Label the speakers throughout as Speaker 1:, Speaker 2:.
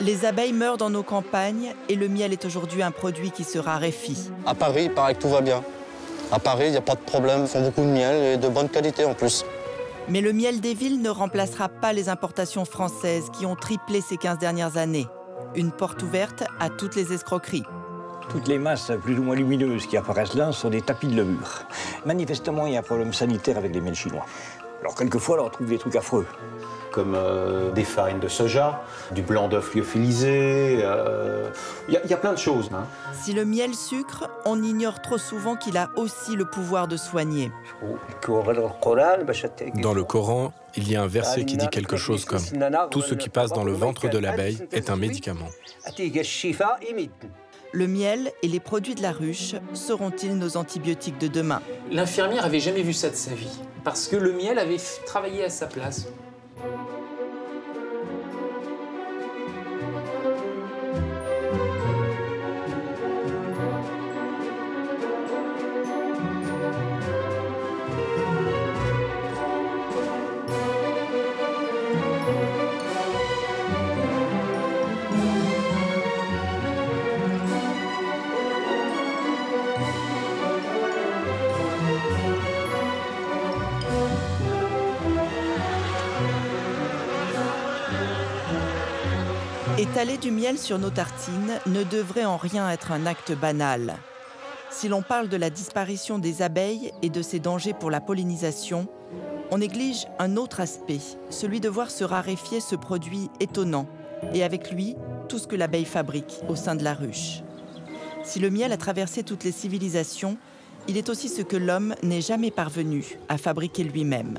Speaker 1: Les abeilles meurent dans nos campagnes et le miel est aujourd'hui un produit qui se raréfie.
Speaker 2: À Paris, il paraît que tout va bien. À Paris, il n'y a pas de problème, ils font beaucoup de miel et de bonne qualité en plus.
Speaker 1: Mais le miel des villes ne remplacera pas les importations françaises qui ont triplé ces 15 dernières années. Une porte ouverte à toutes les escroqueries.
Speaker 3: Toutes les masses plus ou moins lumineuses qui apparaissent là sont des tapis de levure. Manifestement, il y a un problème sanitaire avec les miels chinois. Alors quelquefois, on retrouve des trucs affreux.
Speaker 4: Comme des farines de soja, du blanc d'œuf lyophilisé, il y a plein de choses. Hein.
Speaker 1: Si le miel sucre, on ignore trop souvent qu'il a aussi le pouvoir de soigner.
Speaker 5: Dans le Coran, il y a un verset qui dit quelque chose comme « Tout ce qui passe dans le ventre de l'abeille est un médicament ».
Speaker 1: Le miel et les produits de la ruche seront-ils nos antibiotiques de demain?
Speaker 6: L'infirmière n'avait jamais vu ça de sa vie, parce que le miel avait travaillé à sa place.
Speaker 1: Étaler du miel sur nos tartines ne devrait en rien être un acte banal. Si l'on parle de la disparition des abeilles et de ses dangers pour la pollinisation, on néglige un autre aspect, celui de voir se raréfier ce produit étonnant, et avec lui, tout ce que l'abeille fabrique au sein de la ruche. Si le miel a traversé toutes les civilisations, il est aussi ce que l'homme n'est jamais parvenu à fabriquer lui-même.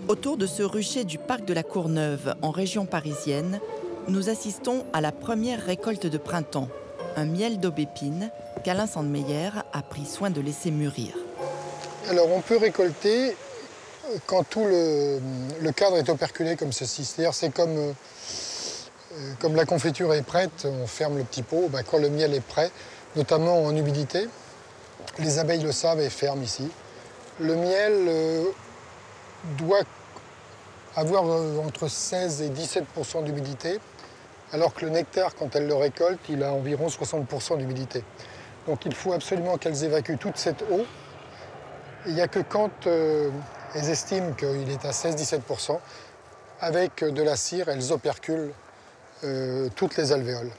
Speaker 1: Autour de ce rucher du parc de la Courneuve, en région parisienne, nous assistons à la première récolte de printemps, un miel d'aubépine qu'Alain Sandmeyer a pris soin de laisser mûrir.
Speaker 7: Alors on peut récolter quand tout le cadre est operculé comme ceci. C'est-à-dire c'est comme la confiture est prête, on ferme le petit pot. Ben, quand le miel est prêt, notamment en humidité, les abeilles le savent et ferment ici. Le miel doit avoir entre 16 et 17% d'humidité, alors que le nectar, quand elles le récoltent, il a environ 60% d'humidité. Donc il faut absolument qu'elles évacuent toute cette eau. Il n'y a que quand elles estiment qu'il est à 16-17%, avec de la cire, elles operculent toutes les alvéoles.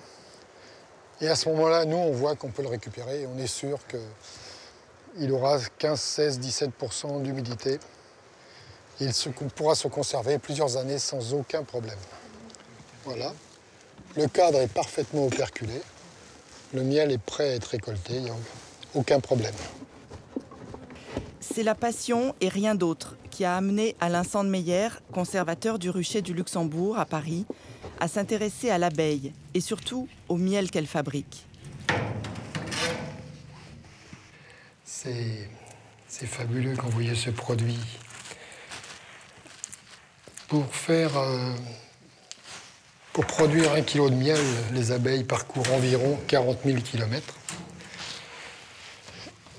Speaker 7: Et à ce moment-là, nous, on voit qu'on peut le récupérer et on est sûr qu'il aura 15, 16, 17% d'humidité. Il pourra se conserver plusieurs années sans aucun problème. Voilà. Le cadre est parfaitement operculé. Le miel est prêt à être récolté, il n'y a aucun problème.
Speaker 1: C'est la passion et rien d'autre qui a amené Alain Sandmeyer, conservateur du rucher du Luxembourg à Paris, à s'intéresser à l'abeille et surtout au miel qu'elle fabrique.
Speaker 7: C'est fabuleux quand vous voyez ce produit. Pour produire 1 kg de miel, les abeilles parcourent environ 40 000 km.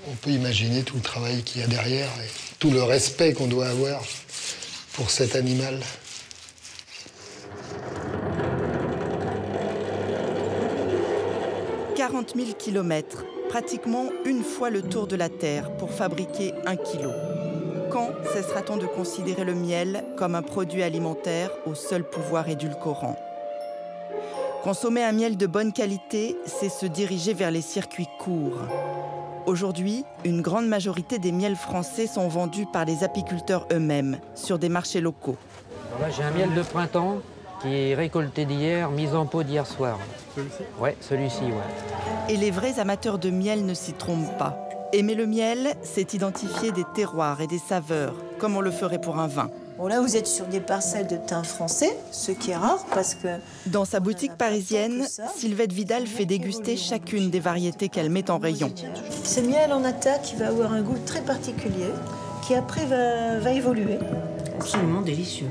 Speaker 7: On peut imaginer tout le travail qu'il y a derrière et tout le respect qu'on doit avoir pour cet animal. «
Speaker 1: 40 000 km, pratiquement une fois le tour de la Terre pour fabriquer 1 kilo. Quand cessera-t-on de considérer le miel comme un produit alimentaire au seul pouvoir édulcorant? Consommer un miel de bonne qualité, c'est se diriger vers les circuits courts. Aujourd'hui, une grande majorité des miels français sont vendus par les apiculteurs eux-mêmes, sur des marchés locaux.
Speaker 8: Alors là, j'ai un miel de printemps qui est récolté d'hier, mis en pot d'hier soir. Celui-ci? Ouais, celui-ci, ouais.
Speaker 1: Et les vrais amateurs de miel ne s'y trompent pas. Aimer le miel, c'est identifier des terroirs et des saveurs, comme on le ferait pour un vin.
Speaker 9: Bon, là, vous êtes sur des parcelles de thym français, ce qui est rare parce que...
Speaker 1: Dans sa boutique parisienne, Sylvette Vidal fait déguster chacune des variétés qu'elle met en rayon.
Speaker 9: Ce miel en attaque qui va avoir un goût très particulier, qui après va évoluer. Absolument délicieux.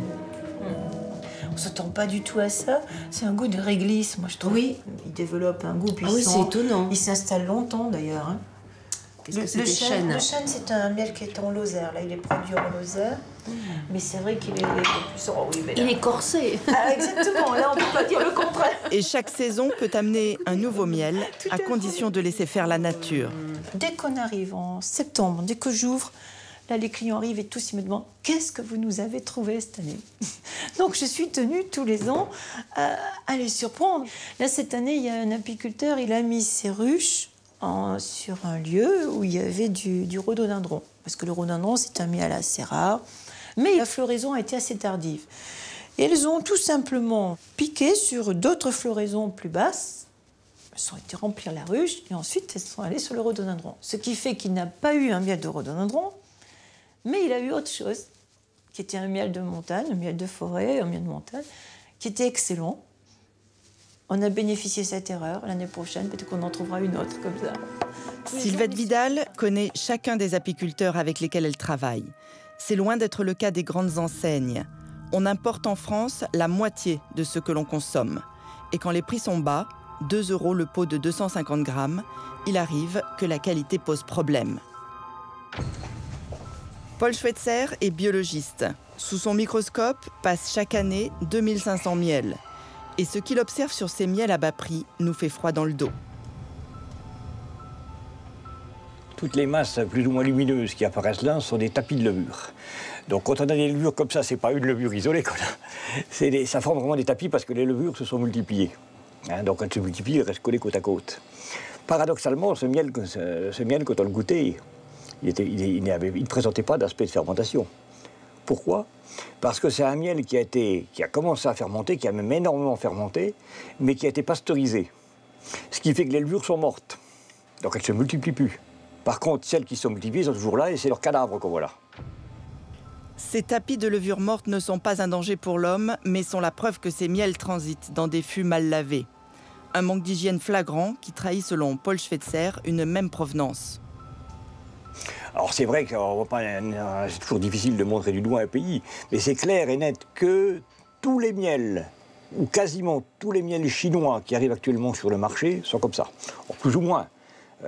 Speaker 9: On ne s'attend pas du tout à ça. C'est un goût de réglisse, moi je trouve. Oui. Il développe un goût puissant.
Speaker 10: Ah oui, c'est étonnant.
Speaker 9: Il s'installe longtemps d'ailleurs. Hein. Qu'est-ce que c'est, des chênes? Le chêne, c'est un miel qui est en Lozère. Là, il est produit en Lozère. Mais c'est vrai qu'il est plus... Oh, oui,
Speaker 10: il est corsé.
Speaker 9: Ah, exactement, là, on ne peut pas dire le contraire.
Speaker 1: Et chaque saison peut amener un nouveau miel, à condition de laisser faire la nature.
Speaker 9: Dès qu'on arrive en septembre, dès que j'ouvre, là, les clients arrivent et tous ils me demandent « Qu'est-ce que vous nous avez trouvé cette année ?» Donc, je suis tenue tous les ans à les surprendre. Là, cette année, il y a un apiculteur, il a mis ses ruches sur un lieu où il y avait du rhododendron. Parce que le rhododendron, c'est un miel assez rare. Mais la floraison a été assez tardive. Et elles ont tout simplement piqué sur d'autres floraisons plus basses. Elles ont été remplir la ruche et ensuite elles sont allées sur le rhododendron. Ce qui fait qu'il n'a pas eu un miel de rhododendron, mais il a eu autre chose, qui était un miel de montagne, un miel de forêt, un miel de montagne, qui était excellent. On a bénéficié de cette erreur. L'année prochaine, peut-être qu'on en trouvera une autre comme ça.
Speaker 1: Sylvette Vidal connaît chacun des apiculteurs avec lesquels elle travaille. C'est loin d'être le cas des grandes enseignes. On importe en France la moitié de ce que l'on consomme. Et quand les prix sont bas, 2 € le pot de 250 grammes, il arrive que la qualité pose problème. Paul Schweitzer est biologiste. Sous son microscope passe chaque année 2500 miels. Et ce qu'il observe sur ces miels à bas prix nous fait froid dans le dos.
Speaker 3: Toutes les masses plus ou moins lumineuses qui apparaissent là sont des tapis de levure. Donc quand on a des levures comme ça, c'est pas une levure isolée qu'on a. Ça forme vraiment des tapis parce que les levures se sont multipliées. Donc quand elles se multiplient, elles restent collées côte à côte. Paradoxalement, ce miel quand on le goûtait, il ne présentait pas d'aspect de fermentation. Pourquoi? Parce que c'est un miel qui a commencé à fermenter, qui a même énormément fermenté, mais qui a été pasteurisé. Ce qui fait que les levures sont mortes. Donc elles ne se multiplient plus. Par contre, celles qui sont multipliées sont toujours là et c'est leurs cadavres qu'on voit là.
Speaker 1: Ces tapis de levure morte ne sont pas un danger pour l'homme, mais sont la preuve que ces miels transitent dans des fûts mal lavés. Un manque d'hygiène flagrant qui trahit, selon Paul Schweitzer, une même provenance.
Speaker 3: Alors c'est vrai que c'est toujours difficile de montrer du doigt un pays, mais c'est clair et net que tous les miels, ou quasiment tous les miels chinois qui arrivent actuellement sur le marché sont comme ça. Alors, plus ou moins.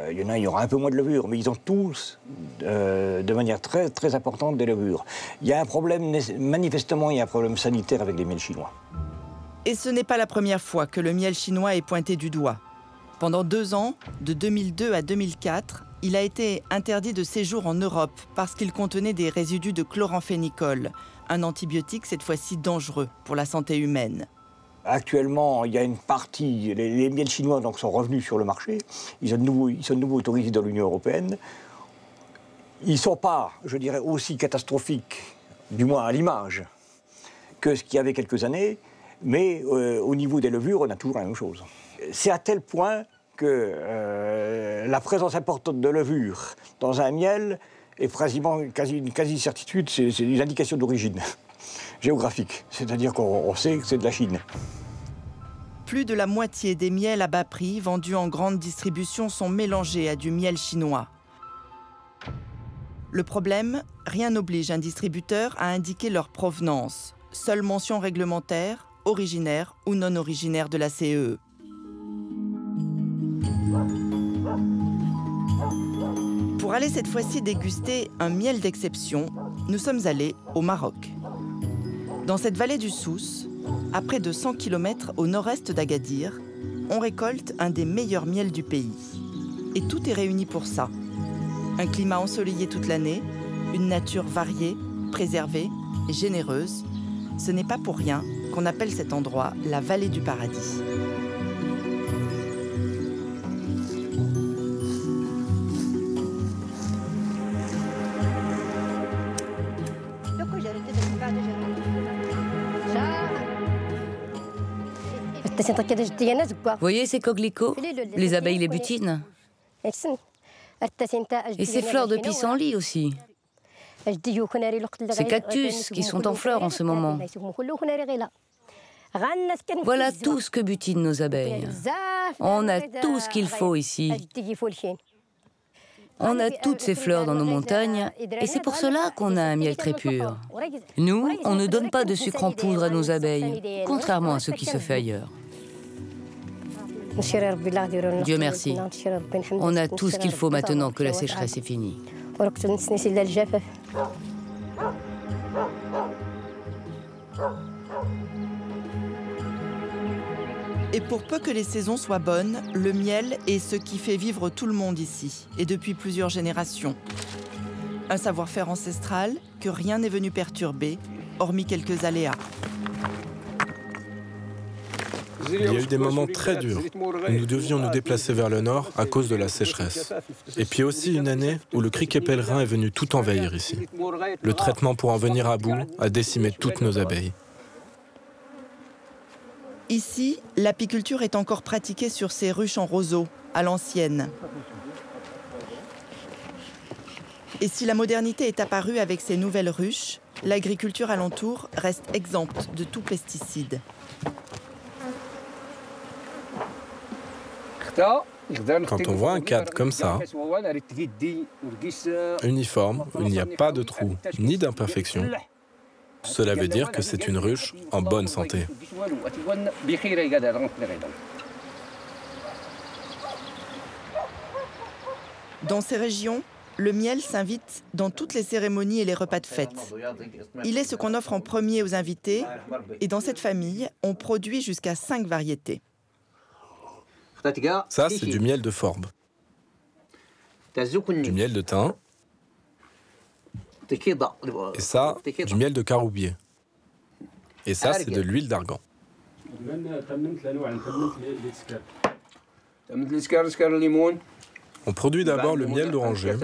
Speaker 3: Il y aura un peu moins de levure, mais ils ont tous, de manière très, très importante, des levures. Il y a un problème, manifestement, il y a un problème sanitaire avec les miels chinois.
Speaker 1: Et ce n'est pas la première fois que le miel chinois est pointé du doigt. Pendant 2 ans, de 2002 à 2004, il a été interdit de séjour en Europe parce qu'il contenait des résidus de chloramphénicol, un antibiotique cette fois-ci dangereux pour la santé humaine.
Speaker 3: Actuellement, il y a une partie, les miels chinois donc, sont revenus sur le marché. Ils sont de nouveau autorisés dans l'Union européenne. Ils ne sont pas, je dirais, aussi catastrophiques, du moins à l'image, que ce qu'il y avait quelques années. Mais au niveau des levures, on a toujours la même chose. C'est à tel point que la présence importante de levure dans un miel est une quasi-certitude, c'est une indication d'origine géographique. C'est-à-dire qu'on sait que c'est de la Chine.
Speaker 1: Plus de la moitié des miels à bas prix vendus en grande distribution sont mélangés à du miel chinois. Le problème, rien n'oblige un distributeur à indiquer leur provenance. Seule mention réglementaire, originaire ou non originaire de la CEE. Pour aller cette fois-ci déguster un miel d'exception, nous sommes allés au Maroc. Dans cette vallée du Souss, à près de 100 km au nord-est d'Agadir, on récolte un des meilleurs miels du pays. Et tout est réuni pour ça. Un climat ensoleillé toute l'année, une nature variée, préservée et généreuse. Ce n'est pas pour rien qu'on appelle cet endroit la vallée du paradis.
Speaker 10: Vous voyez ces coquelicots? Les abeilles les butinent. Et ces fleurs de pissenlit aussi. Ces cactus qui sont en fleurs en ce moment. Voilà tout ce que butinent nos abeilles. On a tout ce qu'il faut ici. On a toutes ces fleurs dans nos montagnes et c'est pour cela qu'on a un miel très pur. Nous, on ne donne pas de sucre en poudre à nos abeilles, contrairement à ce qui se fait ailleurs. Dieu merci. On a tout ce qu'il faut maintenant que la sécheresse est finie.
Speaker 1: Et pour peu que les saisons soient bonnes, le miel est ce qui fait vivre tout le monde ici, et depuis plusieurs générations. Un savoir-faire ancestral que rien n'est venu perturber, hormis quelques aléas.
Speaker 5: Il y a eu des moments très durs où nous devions nous déplacer vers le nord à cause de la sécheresse. Et puis aussi une année où le criquet pèlerin est venu tout envahir ici. Le traitement pour en venir à bout a décimé toutes nos abeilles.
Speaker 1: Ici, l'apiculture est encore pratiquée sur ces ruches en roseau, à l'ancienne. Et si la modernité est apparue avec ces nouvelles ruches, l'agriculture alentour reste exempte de tout pesticide.
Speaker 5: Quand on voit un cadre comme ça, uniforme, où il n'y a pas de trous ni d'imperfections, cela veut dire que c'est une ruche en bonne santé.
Speaker 1: Dans ces régions, le miel s'invite dans toutes les cérémonies et les repas de fête. Il est ce qu'on offre en premier aux invités, et dans cette famille, on produit jusqu'à 5 variétés.
Speaker 5: Ça, c'est du miel de forbe, du miel de thym, et ça, du miel de caroubier. Et ça, c'est de l'huile d'argan. On produit d'abord le miel d'oranger,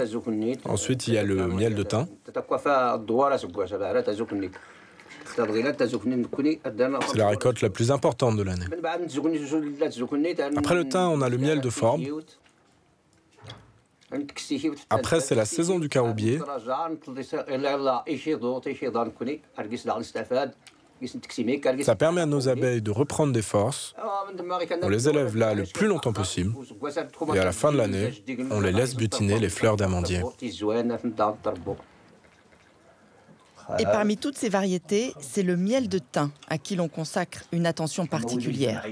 Speaker 5: ensuite il y a le miel de thym. C'est la récolte la plus importante de l'année. Après le thym, on a le miel de forbe. Après, c'est la saison du caroubier. Ça permet à nos abeilles de reprendre des forces. On les élève là le plus longtemps possible. Et à la fin de l'année, on les laisse butiner les fleurs d'amandier.
Speaker 1: Et parmi toutes ces variétés, c'est le miel de thym à qui l'on consacre une attention particulière.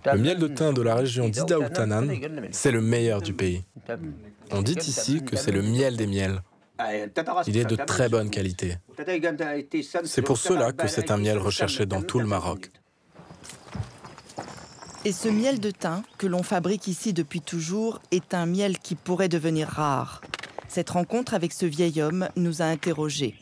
Speaker 5: Le miel de thym de la région d'Ida-Outanan, c'est le meilleur du pays. On dit ici que c'est le miel des miels. Il est de très bonne qualité. C'est pour cela que c'est un miel recherché dans tout le Maroc.
Speaker 1: Et ce miel de thym, que l'on fabrique ici depuis toujours, est un miel qui pourrait devenir rare. Cette rencontre avec ce vieil homme nous a interrogés.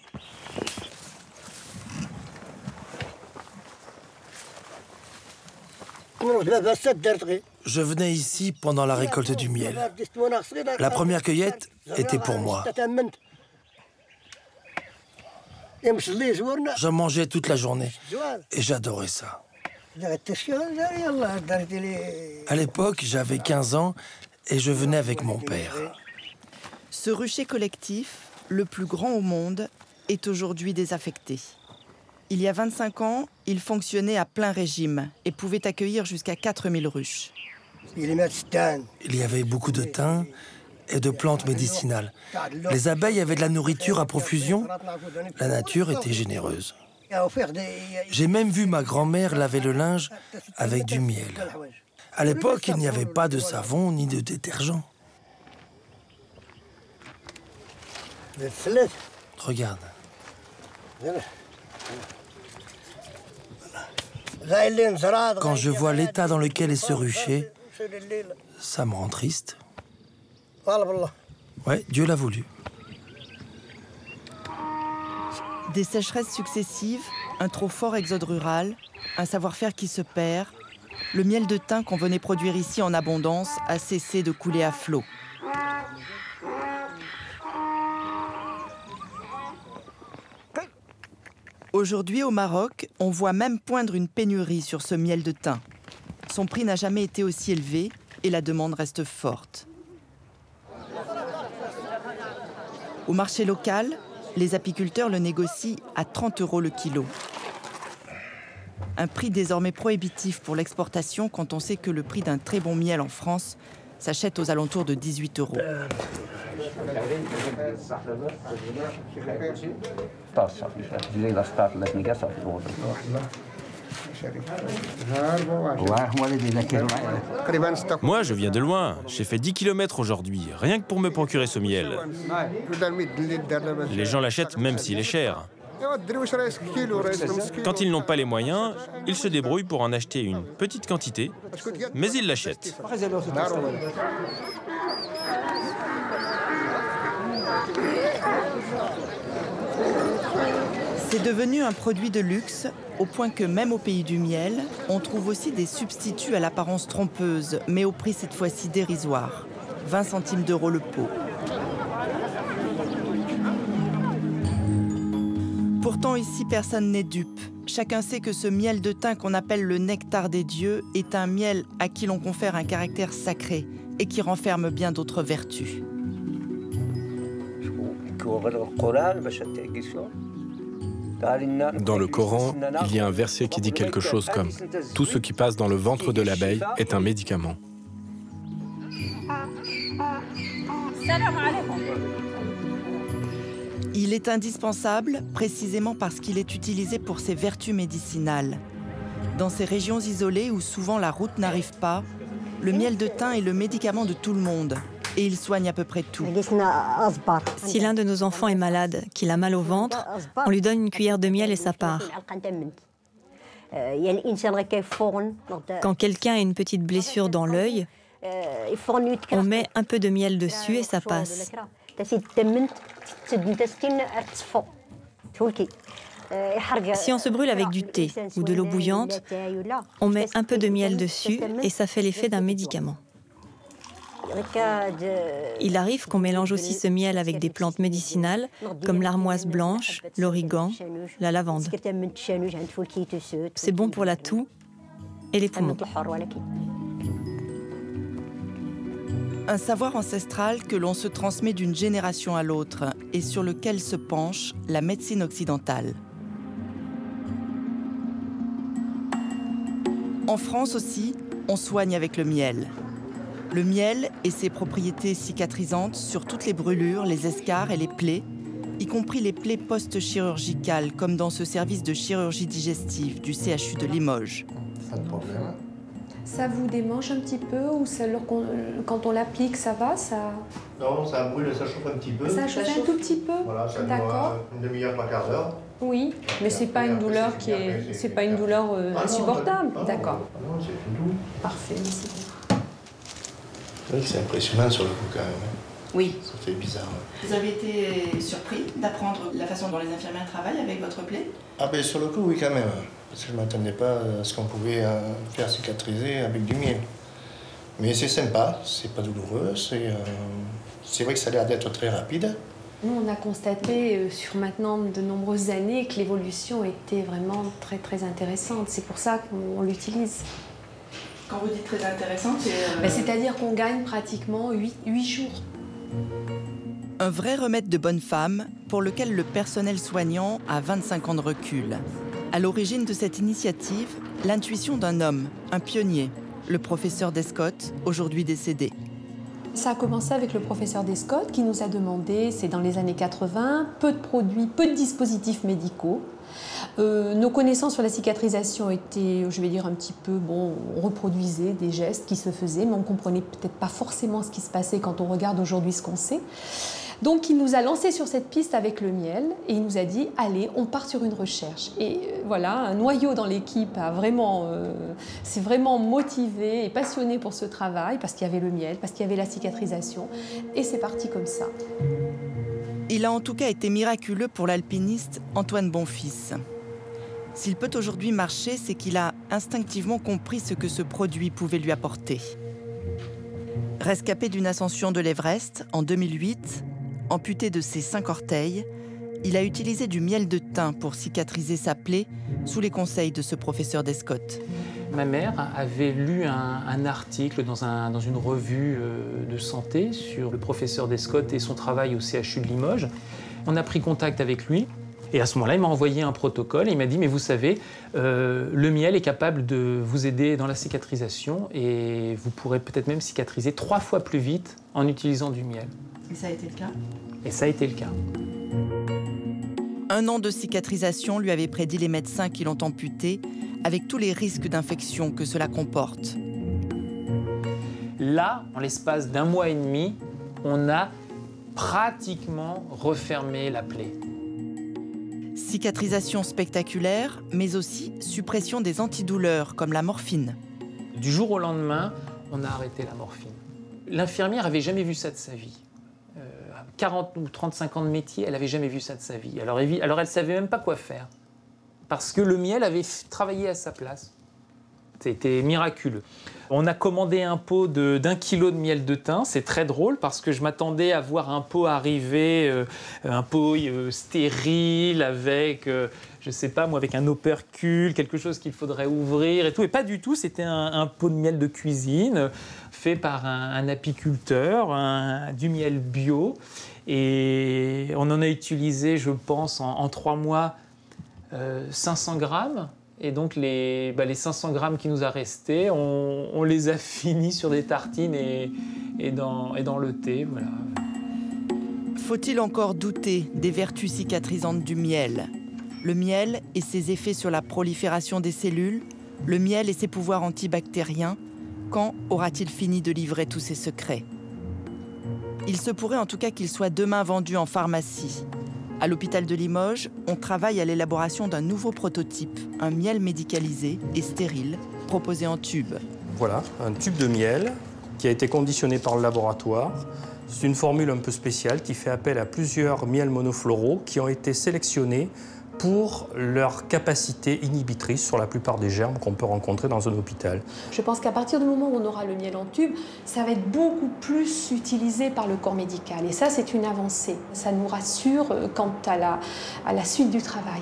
Speaker 11: Je venais ici pendant la récolte du miel. La première cueillette était pour moi. J'en mangeais toute la journée et j'adorais ça. À l'époque, j'avais 15 ans et je venais avec mon père.
Speaker 1: Ce rucher collectif, le plus grand au monde, est aujourd'hui désaffecté. Il y a 25 ans, il fonctionnait à plein régime et pouvait accueillir jusqu'à 4000 ruches.
Speaker 11: Il y avait beaucoup de thym et de plantes médicinales. Les abeilles avaient de la nourriture à profusion. La nature était généreuse. J'ai même vu ma grand-mère laver le linge avec du miel. À l'époque, il n'y avait pas de savon ni de détergent. Regarde. Quand je vois l'état dans lequel est ce rucher, ça me rend triste. Ouais, Dieu l'a voulu.
Speaker 1: Des sécheresses successives, un trop fort exode rural, un savoir-faire qui se perd, le miel de thym qu'on venait produire ici en abondance a cessé de couler à flot. Aujourd'hui, au Maroc, on voit même poindre une pénurie sur ce miel de thym. Son prix n'a jamais été aussi élevé et la demande reste forte. Au marché local, les apiculteurs le négocient à 30 € le kilo. Un prix désormais prohibitif pour l'exportation quand on sait que le prix d'un très bon miel en France s'achète aux alentours de 18 €.
Speaker 12: Moi, je viens de loin. J'ai fait 10 km aujourd'hui, rien que pour me procurer ce miel. Les gens l'achètent même s'il est cher. Quand ils n'ont pas les moyens, ils se débrouillent pour en acheter une petite quantité, mais ils l'achètent.
Speaker 1: C'est devenu un produit de luxe, au point que même au pays du miel, on trouve aussi des substituts à l'apparence trompeuse, mais au prix cette fois-ci dérisoire, 20 centimes d'euros le pot. Pourtant ici, personne n'est dupe. Chacun sait que ce miel de thym qu'on appelle le nectar des dieux est un miel à qui l'on confère un caractère sacré et qui renferme bien d'autres vertus.
Speaker 5: Dans le Coran, il y a un verset qui dit quelque chose comme « Tout ce qui passe dans le ventre de l'abeille est un médicament ».
Speaker 1: Il est indispensable précisément parce qu'il est utilisé pour ses vertus médicinales. Dans ces régions isolées où souvent la route n'arrive pas, le miel de thym est le médicament de tout le monde et il soigne à peu près tout.
Speaker 13: Si l'un de nos enfants est malade, qu'il a mal au ventre, on lui donne une cuillère de miel et ça part. Quand quelqu'un a une petite blessure dans l'œil, on met un peu de miel dessus et ça passe. Si on se brûle avec du thé ou de l'eau bouillante, on met un peu de miel dessus et ça fait l'effet d'un médicament. Il arrive qu'on mélange aussi ce miel avec des plantes médicinales comme l'armoise blanche, l'origan, la lavande. C'est bon pour la toux et les poumons.
Speaker 1: Un savoir ancestral que l'on se transmet d'une génération à l'autre et sur lequel se penche la médecine occidentale. En France aussi, on soigne avec le miel. Le miel et ses propriétés cicatrisantes sur toutes les brûlures, les escarres et les plaies, y compris les plaies post-chirurgicales, comme dans ce service de chirurgie digestive du CHU de Limoges.
Speaker 14: Pas de problème. Ça vous démange un petit peu ou quand on l'applique, ça va ça...
Speaker 15: Non, ça brûle, ça chauffe un petit peu.
Speaker 14: Ça chauffe un tout petit peu.
Speaker 15: Voilà, ça dure une demi-heure, 3 quarts d'heure.
Speaker 14: Oui, mais c'est pas une douleur qui est, c'est pas une douleur insupportable. D'accord.
Speaker 15: Non, c'est tout doux.
Speaker 14: Parfait, c'est bon.
Speaker 15: Oui, c'est impressionnant sur le coup quand même.
Speaker 1: Oui.
Speaker 15: Ça fait bizarre.
Speaker 1: Vous avez été surpris d'apprendre la façon dont les infirmières travaillent avec votre plaie?
Speaker 15: Ah ben sur le coup, oui quand même. Parce que je ne m'attendais pas à ce qu'on pouvait faire cicatriser avec du miel. Mais c'est sympa, c'est pas douloureux, c'est vrai que ça a l'air d'être très rapide.
Speaker 14: Nous, on a constaté sur maintenant de nombreuses années que l'évolution était vraiment très très intéressante. C'est pour ça qu'on l'utilise.
Speaker 1: Quand vous dites très intéressante,
Speaker 14: c'est-à-dire qu'on gagne pratiquement 8 jours.
Speaker 1: Un vrai remède de bonne femme pour lequel le personnel soignant a 25 ans de recul. À l'origine de cette initiative, l'intuition d'un homme, un pionnier, le professeur Descottes, aujourd'hui décédé.
Speaker 14: Ça a commencé avec le professeur Descottes qui nous a demandé, c'est dans les années 80, peu de produits, peu de dispositifs médicaux. Nos connaissances sur la cicatrisation étaient, je vais dire, un petit peu, bon, on reproduisait des gestes qui se faisaient, mais on ne comprenait peut-être pas forcément ce qui se passait quand on regarde aujourd'hui ce qu'on sait. Donc il nous a lancé sur cette piste avec le miel et il nous a dit, allez, on part sur une recherche. Et voilà, un noyau dans l'équipe s'est vraiment motivé et passionné pour ce travail parce qu'il y avait le miel, parce qu'il y avait la cicatrisation. Et c'est parti comme ça.
Speaker 1: Il a en tout cas été miraculeux pour l'alpiniste Antoine Bonfils. S'il peut aujourd'hui marcher, c'est qu'il a instinctivement compris ce que ce produit pouvait lui apporter. Rescapé d'une ascension de l'Everest en 2008, amputé de ses 5 orteils, il a utilisé du miel de thym pour cicatriser sa plaie sous les conseils de ce professeur Descottes.
Speaker 6: Ma mère avait lu un article dans une revue de santé sur le professeur Descottes et son travail au CHU de Limoges. On a pris contact avec lui et à ce moment-là, il m'a envoyé un protocole et il m'a dit « mais vous savez, le miel est capable de vous aider dans la cicatrisation et vous pourrez peut-être même cicatriser 3 fois plus vite en utilisant du miel ».
Speaker 1: Et ça a été le cas?
Speaker 6: Et ça a été le cas.
Speaker 1: 1 an de cicatrisation lui avait prédit les médecins qui l'ont amputé, avec tous les risques d'infection que cela comporte.
Speaker 6: Là, en l'espace d'1 mois et demi, on a pratiquement refermé la plaie.
Speaker 1: Cicatrisation spectaculaire, mais aussi suppression des antidouleurs, comme la morphine.
Speaker 6: Du jour au lendemain, on a arrêté la morphine. L'infirmière n'avait jamais vu ça de sa vie. 40 ou 35 ans de métier, elle n'avait jamais vu ça de sa vie. Alors elle ne savait même pas quoi faire. Parce que le miel avait travaillé à sa place. C'était miraculeux. On a commandé un pot d'1 kilo de miel de thym. C'est très drôle parce que je m'attendais à voir un pot arriver, un pot stérile avec, je ne sais pas moi, avec un opercule, quelque chose qu'il faudrait ouvrir et tout. Et pas du tout, c'était un pot de miel de cuisine fait par un apiculteur, du miel bio. Et on en a utilisé, je pense, en 3 mois, 500 grammes. Et donc, les 500 grammes qui nous a restés, on les a finis sur des tartines et dans le thé. Voilà.
Speaker 1: Faut-il encore douter des vertus cicatrisantes du miel? Le miel et ses effets sur la prolifération des cellules, le miel et ses pouvoirs antibactériens, quand aura-t-il fini de livrer tous ses secrets? Il se pourrait en tout cas qu'il soit demain vendu en pharmacie. À l'hôpital de Limoges, on travaille à l'élaboration d'un nouveau prototype, un miel médicalisé et stérile, proposé en tube.
Speaker 4: Voilà, un tube de miel qui a été conditionné par le laboratoire. C'est une formule un peu spéciale qui fait appel à plusieurs miels monofloraux qui ont été sélectionnés pour leur capacité inhibitrice sur la plupart des germes qu'on peut rencontrer dans un hôpital.
Speaker 14: Je pense qu'à partir du moment où on aura le miel en tube, ça va être beaucoup plus utilisé par le corps médical. Et ça, c'est une avancée. Ça nous rassure quant à la suite du travail.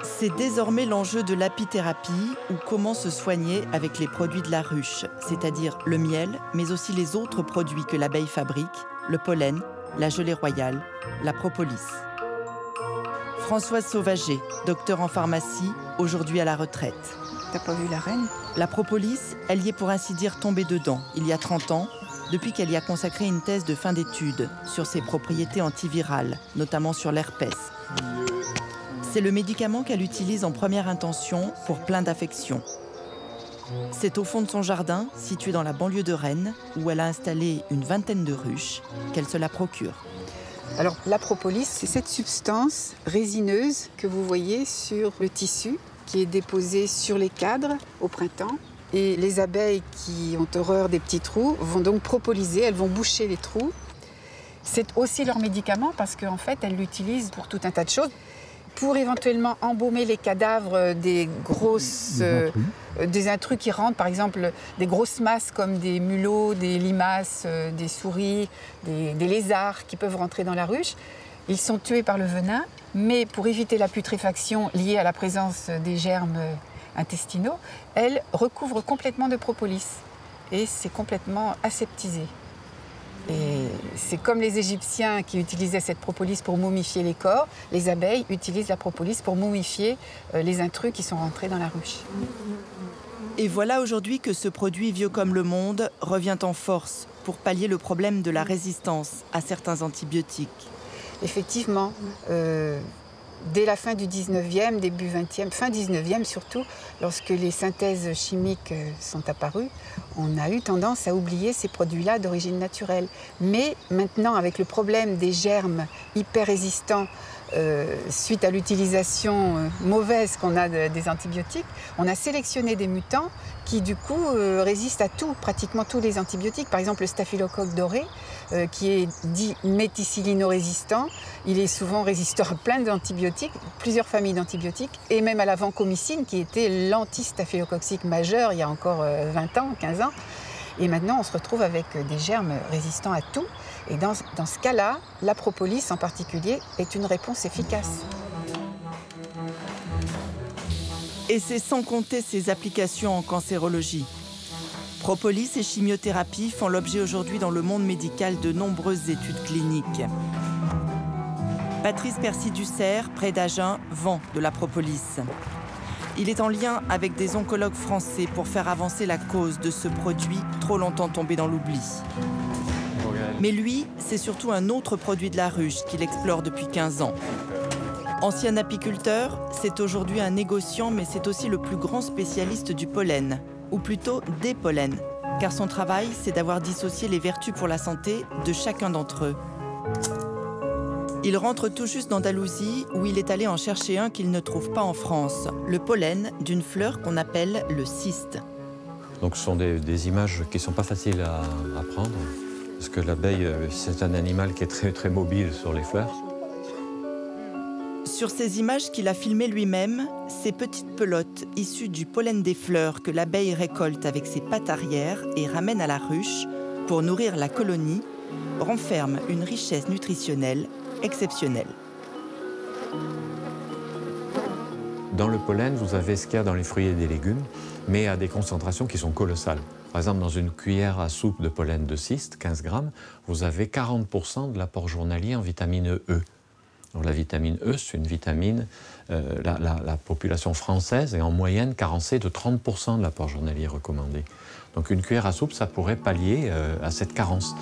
Speaker 1: C'est désormais l'enjeu de l'apithérapie ou comment se soigner avec les produits de la ruche, c'est-à-dire le miel, mais aussi les autres produits que l'abeille fabrique, le pollen, la gelée royale, la propolis. Françoise Sauvager, docteur en pharmacie, aujourd'hui à la retraite.
Speaker 16: T'as pas vu la reine?
Speaker 1: La propolis, elle y est pour ainsi dire tombée dedans, il y a 30 ans, depuis qu'elle y a consacré une thèse de fin d'études sur ses propriétés antivirales, notamment sur l'herpès. C'est le médicament qu'elle utilise en première intention pour plein d'affections. C'est au fond de son jardin, situé dans la banlieue de Rennes, où elle a installé une vingtaine de ruches, qu'elle se la procure.
Speaker 16: Alors, la propolis, c'est cette substance résineuse que vous voyez sur le tissu, qui est déposée sur les cadres au printemps. Et les abeilles qui ont horreur des petits trous vont donc propoliser, elles vont boucher les trous. C'est aussi leur médicament parce qu'en fait, elles l'utilisent pour tout un tas de choses. Pour éventuellement embaumer les cadavres des grosses... des intrus qui rentrent, par exemple des grosses masses comme des mulots, des limaces, des souris, des lézards qui peuvent rentrer dans la ruche. Ils sont tués par le venin, mais pour éviter la putréfaction liée à la présence des germes intestinaux, elle recouvre complètement de propolis et c'est complètement aseptisé. Et c'est comme les Égyptiens qui utilisaient cette propolis pour momifier les corps, les abeilles utilisent la propolis pour momifier les intrus qui sont rentrés dans la ruche.
Speaker 1: Et voilà aujourd'hui que ce produit vieux comme le monde revient en force pour pallier le problème de la résistance à certains antibiotiques.
Speaker 16: Effectivement, dès la fin du 19e, début 20e, fin 19e surtout, lorsque les synthèses chimiques sont apparues, on a eu tendance à oublier ces produits-là d'origine naturelle. Mais maintenant, avec le problème des germes hyper résistants suite à l'utilisation mauvaise qu'on a des antibiotiques, on a sélectionné des mutants qui du coup résistent à tout, pratiquement tous les antibiotiques. Par exemple le staphylocoque doré, qui est dit méticillino-résistant, il est souvent résistant à plein d'antibiotiques, plusieurs familles d'antibiotiques, et même à la vancomycine qui était l'antistaphylococcique majeur il y a encore 20 ans, 15 ans. Et maintenant on se retrouve avec des germes résistants à tout. Et dans ce cas-là, la propolis en particulier est une réponse efficace.
Speaker 1: Et c'est sans compter ses applications en cancérologie. Propolis et chimiothérapie font l'objet aujourd'hui dans le monde médical de nombreuses études cliniques. Patrice Percy-Dussert, près d'Agen, vend de la propolis. Il est en lien avec des oncologues français pour faire avancer la cause de ce produit trop longtemps tombé dans l'oubli. Mais lui, c'est surtout un autre produit de la ruche qu'il explore depuis 15 ans. Ancien apiculteur, c'est aujourd'hui un négociant, mais c'est aussi le plus grand spécialiste du pollen, ou plutôt des pollens, car son travail, c'est d'avoir dissocié les vertus pour la santé de chacun d'entre eux. Il rentre tout juste d'Andalousie, où il est allé en chercher un qu'il ne trouve pas en France, le pollen d'une fleur qu'on appelle le cyste.
Speaker 17: Donc ce sont des images qui ne sont pas faciles à prendre, parce que l'abeille, c'est un animal qui est très, très mobile sur les fleurs.
Speaker 1: Sur ces images qu'il a filmées lui-même, ces petites pelotes issues du pollen des fleurs que l'abeille récolte avec ses pattes arrière et ramène à la ruche pour nourrir la colonie, renferment une richesse nutritionnelle exceptionnelle.
Speaker 17: Dans le pollen, vous avez ce qu'il y a dans les fruits et des légumes, mais à des concentrations qui sont colossales. Par exemple, dans une cuillère à soupe de pollen de cyste, 15 grammes, vous avez 40% de l'apport journalier en vitamine E. Donc, la vitamine E, c'est une vitamine, la population française est en moyenne carencée de 30% de l'apport journalier recommandé. Donc une cuillère à soupe, ça pourrait pallier à cette carence.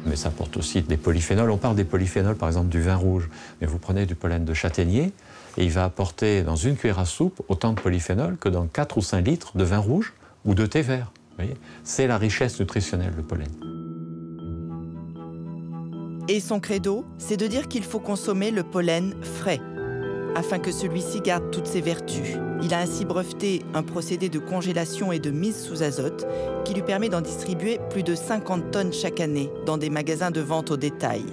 Speaker 17: Mais ça apporte aussi des polyphénols. On parle des polyphénols, par exemple, du vin rouge. Mais vous prenez du pollen de châtaignier et il va apporter dans une cuillère à soupe autant de polyphénols que dans 4 ou 5 litres de vin rouge ou de thé vert. C'est la richesse nutritionnelle, le pollen.
Speaker 1: Et son credo, c'est de dire qu'il faut consommer le pollen frais, afin que celui-ci garde toutes ses vertus. Il a ainsi breveté un procédé de congélation et de mise sous azote qui lui permet d'en distribuer plus de 50 tonnes chaque année dans des magasins de vente au détail.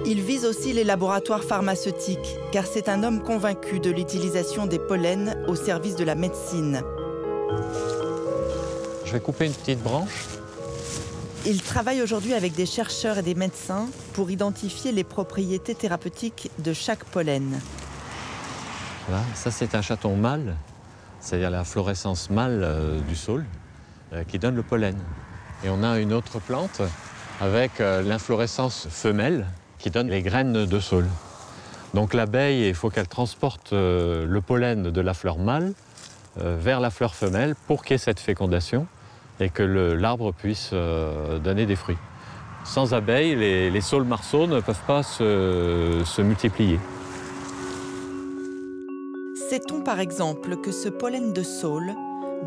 Speaker 1: Il vise aussi les laboratoires pharmaceutiques, car c'est un homme convaincu de l'utilisation des pollens au service de la médecine.
Speaker 17: Je vais couper une petite branche.
Speaker 1: Il travaille aujourd'hui avec des chercheurs et des médecins pour identifier les propriétés thérapeutiques de chaque pollen.
Speaker 17: Voilà, ça c'est un chaton mâle, c'est-à-dire la florescence mâle du saule qui donne le pollen. Et on a une autre plante avec l'inflorescence femelle qui donne les graines de saule. Donc l'abeille, il faut qu'elle transporte le pollen de la fleur mâle vers la fleur femelle pour qu'il y ait cette fécondation et que l'arbre puisse donner des fruits. Sans abeilles, les saules marceaux ne peuvent pas se multiplier.
Speaker 1: Sait-on par exemple que ce pollen de saule,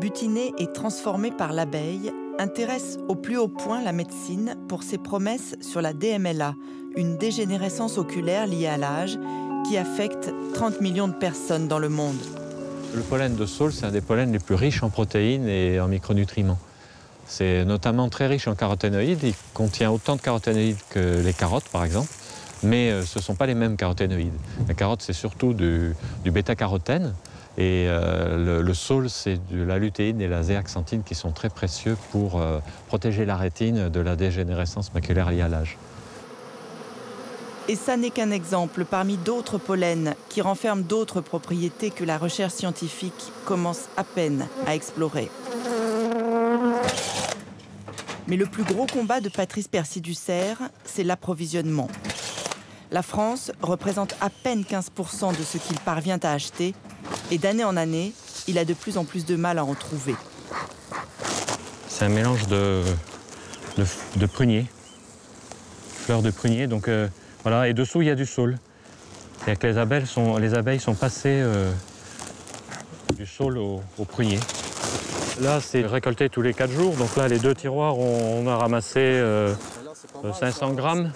Speaker 1: butiné et transformé par l'abeille, intéresse au plus haut point la médecine pour ses promesses sur la DMLA, une dégénérescence oculaire liée à l'âge qui affecte 30 millions de personnes dans le monde.
Speaker 17: Le pollen de saule, c'est un des pollens les plus riches en protéines et en micronutriments. C'est notamment très riche en caroténoïdes. Il contient autant de caroténoïdes que les carottes, par exemple, mais ce ne sont pas les mêmes caroténoïdes. La carotte, c'est surtout du bêta-carotène, et le saule, c'est de la lutéine et la zéaxanthine qui sont très précieux pour protéger la rétine de la dégénérescence maculaire liée à l'âge.
Speaker 1: Et ça n'est qu'un exemple parmi d'autres pollens qui renferment d'autres propriétés que la recherche scientifique commence à peine à explorer. Mais le plus gros combat de Patrice Percy-Ducerre, c'est l'approvisionnement. La France représente à peine 15% de ce qu'il parvient à acheter, et d'année en année, il a de plus en plus de mal à en trouver.
Speaker 17: C'est un mélange de prunier, fleurs de prunier, donc voilà, et dessous il y a du saule. C'est-à-dire que les abeilles sont passées du saule au prunier. Là, c'est récolté tous les 4 jours, donc là, les 2 tiroirs, on a ramassé 500 grammes.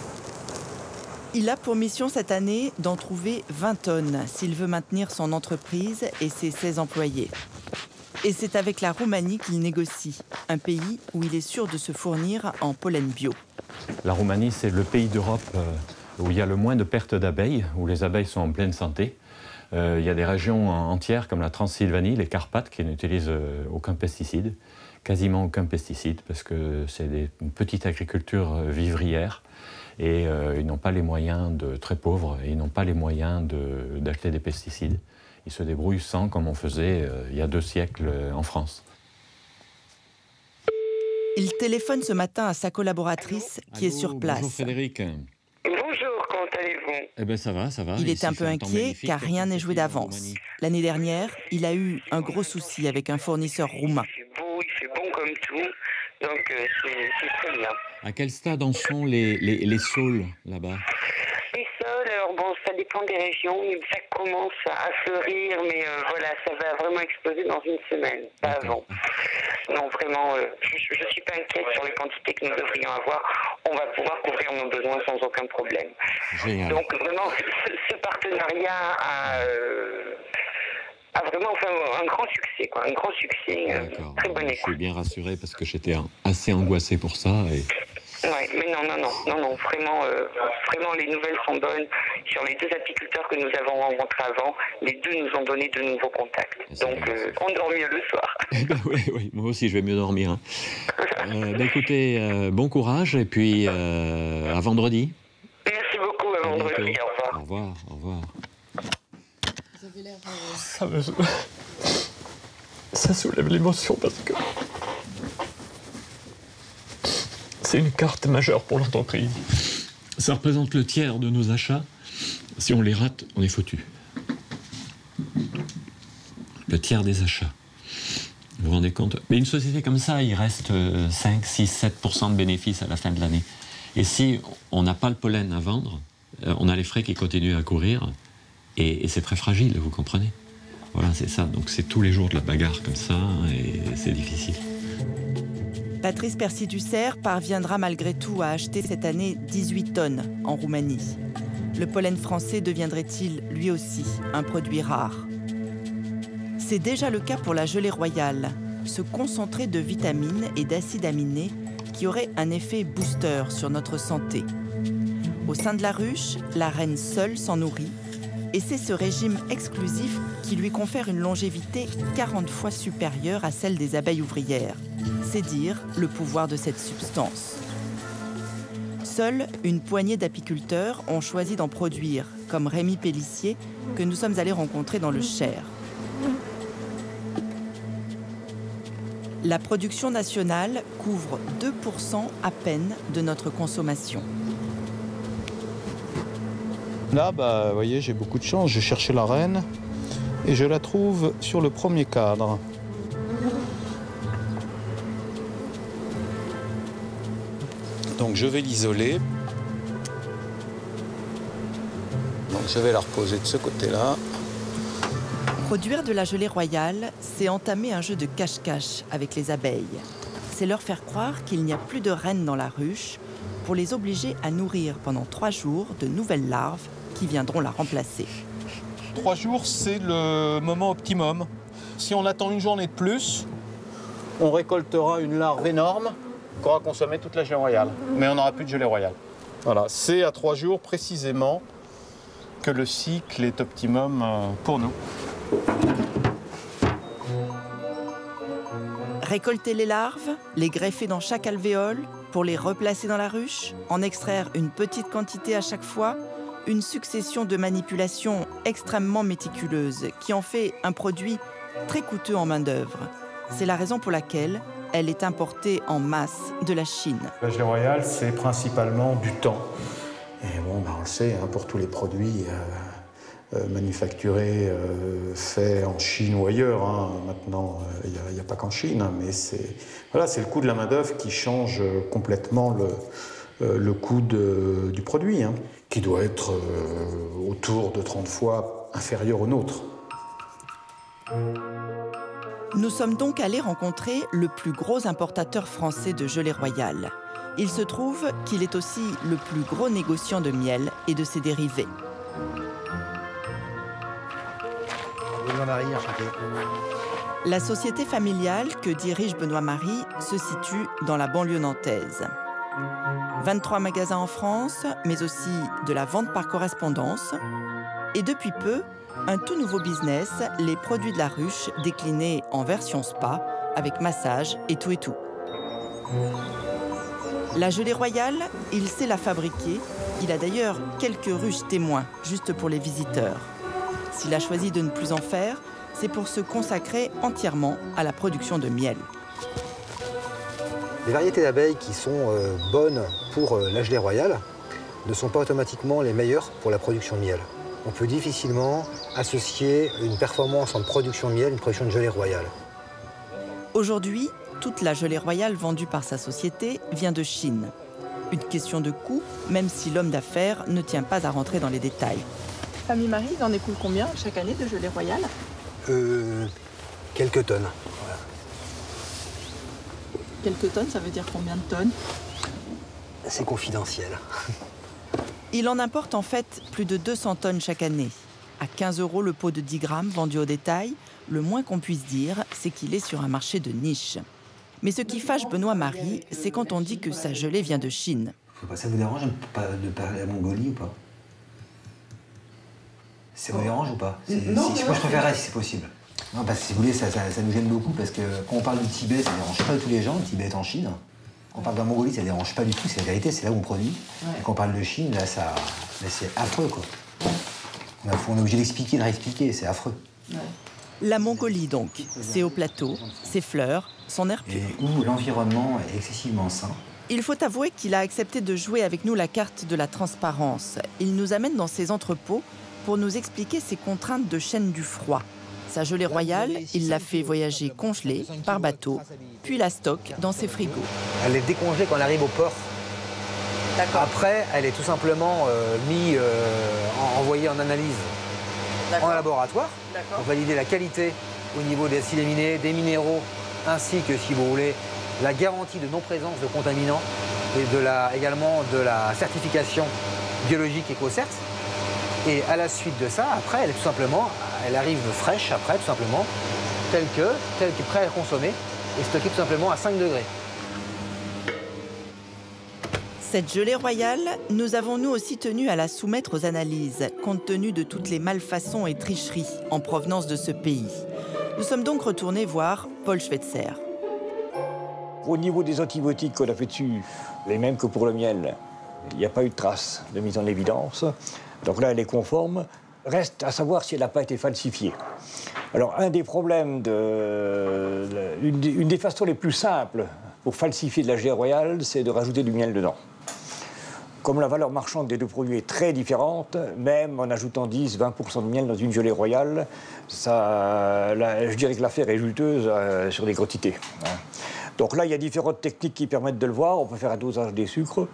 Speaker 1: Il a pour mission cette année d'en trouver 20 tonnes s'il veut maintenir son entreprise et ses 16 employés. Et c'est avec la Roumanie qu'il négocie, un pays où il est sûr de se fournir en pollen bio.
Speaker 17: La Roumanie, c'est le pays d'Europe où il y a le moins de pertes d'abeilles, où les abeilles sont en pleine santé. Il y a des régions entières comme la Transylvanie, les Carpates, qui n'utilisent aucun pesticide, quasiment aucun pesticide, parce que c'est une petite agriculture vivrière. Et ils n'ont pas les moyens très pauvres, et ils n'ont pas les moyens d'acheter des pesticides. Ils se débrouillent sans, comme on faisait il y a 2 siècles en France.
Speaker 1: Il téléphone ce matin à sa collaboratrice qui est sur place.
Speaker 17: Bonjour Frédéric.
Speaker 18: Bonjour allez-vous?
Speaker 17: Eh bien, ça va, ça va.
Speaker 1: Il est un peu inquiet car rien n'est joué d'avance. L'année dernière, il a eu un gros souci avec un fournisseur roumain.
Speaker 18: Il fait bon comme tout, donc c'est très bien.
Speaker 17: À quel stade en sont les saules là-bas?
Speaker 18: Les sols, alors bon, ça dépend des régions, mais ça commence à fleurir, mais voilà, ça va vraiment exploser dans une semaine, pas avant. Non, vraiment, je ne suis pas inquiète sur les quantités que nous devrions avoir. On va pouvoir couvrir nos besoins sans aucun problème.
Speaker 17: Génial.
Speaker 18: Donc vraiment, ce partenariat a vraiment fait un grand succès, quoi, un grand succès, très bonne écoute.
Speaker 17: Je suis bien rassuré parce que j'étais assez angoissé pour ça.
Speaker 18: Ouais, mais non, vraiment, les nouvelles sont bonnes. Sur les 2 apiculteurs que nous avons rencontrés avant, les 2 nous ont donné de nouveaux contacts. Donc, on dort mieux le soir.
Speaker 17: Oui, moi aussi, je vais mieux dormir. Hein. Écoutez, bon courage et puis à vendredi.
Speaker 18: Merci beaucoup, à vendredi. Au revoir.
Speaker 17: Au revoir, au revoir.
Speaker 6: Vous avez l'air... Ça soulève l'émotion parce que... C'est une carte majeure pour l'entreprise.
Speaker 17: Ça représente le tiers de nos achats. Si on les rate, on est foutu. Le tiers des achats. Vous vous rendez compte? Mais une société comme ça, il reste 5, 6, 7% de bénéfices à la fin de l'année. Et si on n'a pas le pollen à vendre, on a les frais qui continuent à courir. Et c'est très fragile, vous comprenez? Voilà, c'est ça. Donc c'est tous les jours de la bagarre comme ça, et c'est difficile.
Speaker 1: Patrice Percy-Ducerre parviendra malgré tout à acheter cette année 18 tonnes en Roumanie. Le pollen français deviendrait-il lui aussi un produit rare? C'est déjà le cas pour la gelée royale, ce concentré de vitamines et d'acides aminés qui aurait un effet booster sur notre santé. Au sein de la ruche, la reine seule s'en nourrit et c'est ce régime exclusif qui lui confère une longévité 40 fois supérieure à celle des abeilles ouvrières. C'est dire le pouvoir de cette substance. Seule une poignée d'apiculteurs ont choisi d'en produire, comme Rémi Pellissier, que nous sommes allés rencontrer dans le Cher. La production nationale couvre 2% à peine de notre consommation.
Speaker 19: Là, vous voyez, j'ai beaucoup de chance. J'ai cherché la reine et je la trouve sur le premier cadre. Donc je vais l'isoler. Donc je vais la reposer de ce côté-là.
Speaker 1: Produire de la gelée royale, c'est entamer un jeu de cache-cache avec les abeilles. C'est leur faire croire qu'il n'y a plus de reines dans la ruche pour les obliger à nourrir pendant 3 jours de nouvelles larves qui viendront la remplacer.
Speaker 19: 3 jours, c'est le moment optimum. Si on attend une journée de plus, on récoltera une larve énorme qu'on aura consommé toute la gelée royale. Mais on n'aura plus de gelée royale. Voilà, c'est à 3 jours précisément que le cycle est optimum pour nous.
Speaker 1: Récolter les larves, les greffer dans chaque alvéole pour les replacer dans la ruche, en extraire une petite quantité à chaque fois, une succession de manipulations extrêmement méticuleuses qui en fait un produit très coûteux en main-d'œuvre. C'est la raison pour laquelle elle est importée en masse de la Chine.
Speaker 20: La gelée royale, c'est principalement du temps. Et bon, on le sait, pour tous les produits manufacturés, faits en Chine ou ailleurs, maintenant, il n'y a pas qu'en Chine, mais c'est le coût de la main-d'œuvre qui change complètement le coût du produit, qui doit être autour de 30 fois inférieur au nôtre.
Speaker 1: Nous sommes donc allés rencontrer le plus gros importateur français de gelée royale. Il se trouve qu'il est aussi le plus gros négociant de miel et de ses dérivés. La société familiale que dirige Benoît Marie se situe dans la banlieue nantaise. 23 magasins en France, mais aussi de la vente par correspondance. Et depuis peu, un tout nouveau business, les produits de la ruche déclinés en version spa, avec massage et tout et tout. La gelée royale, il sait la fabriquer. Il a d'ailleurs quelques ruches témoins, juste pour les visiteurs. S'il a choisi de ne plus en faire, c'est pour se consacrer entièrement à la production de miel.
Speaker 21: Les variétés d'abeilles qui sont bonnes pour la gelée royale, ne sont pas automatiquement les meilleurs pour la production de miel. On peut difficilement associer une performance en production de miel et une production de gelée royale.
Speaker 1: Aujourd'hui, toute la gelée royale vendue par sa société vient de Chine. Une question de coût, même si l'homme d'affaires ne tient pas à rentrer dans les détails.
Speaker 22: Famille Marie, il en écoule combien chaque année de gelée royale?
Speaker 21: Quelques tonnes. Voilà.
Speaker 22: Quelques tonnes, ça veut dire combien de tonnes?
Speaker 21: C'est confidentiel.
Speaker 1: Il en importe en fait plus de 200 tonnes chaque année. À 15 € le pot de 10 grammes vendu au détail, le moins qu'on puisse dire, c'est qu'il est sur un marché de niche. Mais ce qui fâche Benoît Marie, c'est quand on dit que sa gelée vient de Chine.
Speaker 23: Ça vous dérange de parler à la Mongolie ou pas? Ça vous dérange ou pas? Moi, je préférerais si c'est possible. Non, parce que si vous voulez, ça nous gêne beaucoup, parce que quand on parle du Tibet, ça ne dérange pas tous les gens, le Tibet est en Chine. Quand on parle de la Mongolie, ça ne dérange pas du tout, c'est la vérité, c'est là où on produit. Ouais. Et quand on parle de Chine, là, c'est affreux, quoi. On est obligé d'expliquer, de réexpliquer, c'est affreux.
Speaker 1: Ouais. La Mongolie, donc, ses hauts plateaux, ses fleurs, son air pur.
Speaker 23: Et où l'environnement est excessivement sain.
Speaker 1: Il faut avouer qu'il a accepté de jouer avec nous la carte de la transparence. Il nous amène dans ses entrepôts pour nous expliquer ses contraintes de chaîne du froid. Sa gelée royale, il l'a fait voyager congelée par bateau, puis la stocke dans ses frigos.
Speaker 21: Elle est décongelée quand elle arrive au port. Après, elle est tout simplement envoyée en analyse en laboratoire pour valider la qualité au niveau des acides aminés, des minéraux, ainsi que, si vous voulez, la garantie de non-présence de contaminants et également de la certification biologique EcoCert. Et à la suite de ça, après, elle arrive fraîche, après, tout simplement, telle que prête à consommer et stockée tout simplement à 5 degrés.
Speaker 1: Cette gelée royale, nous avons nous aussi tenu à la soumettre aux analyses, compte tenu de toutes les malfaçons et tricheries en provenance de ce pays. Nous sommes donc retournés voir Paul Schweitzer.
Speaker 3: Au niveau des antibiotiques qu'on a fait dessus, les mêmes que pour le miel, il n'y a pas eu de trace de mise en évidence. Donc là, elle est conforme. Reste à savoir si elle n'a pas été falsifiée. Alors, un des problèmes, une des façons les plus simples pour falsifier de la gelée royale, c'est de rajouter du miel dedans. Comme la valeur marchande des deux produits est très différente, même en ajoutant 10-20% de miel dans une gelée royale, je dirais que l'affaire est juteuse sur des quantités. Donc là, il y a différentes techniques qui permettent de le voir. On peut faire un dosage des sucres